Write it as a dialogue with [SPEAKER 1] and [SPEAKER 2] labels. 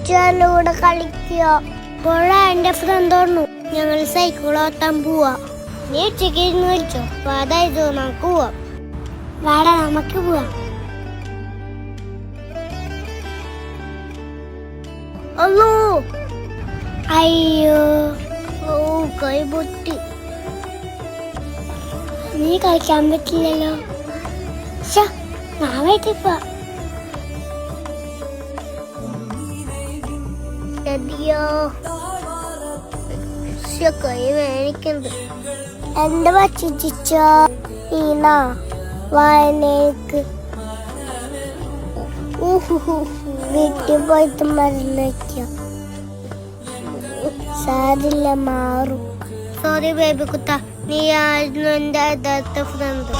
[SPEAKER 1] ചിച്ചാലൂടെ കളിക്കുക. പുഴ എന്റെ ഫ്രണ്ട് തോന്നു. ഞങ്ങൾ സൈക്കിൾ ഓട്ടാൻ പോവാ. നീ ഉച്ചയ്ക്ക് ഇരുന്ന് കളിച്ചോ. അതായത് നമുക്ക് പോവാം. വാടാ നമുക്ക് പോവാം. അല്ലോ അയ്യോ ഓ കൈ പൊട്ടി. നീ കളിക്കാൻ പറ്റില്ലല്ലോ. ഞാൻ വീട്ടിൽ പോവാ. കൈ വേണിക്കുന്നുണ്ട്. എന്റെ പച്ചിച്ച ഈന വായനക്ക് വീട്ടിൽ പോയിട്ട് മരുന്ന് വയ്ക്കാം. സാരില്ല മാറും. സോറി ബേബി കുത്ത, നീ ആയിരുന്നു എന്റെ യഥാർത്ഥ ഫ്രണ്ട്.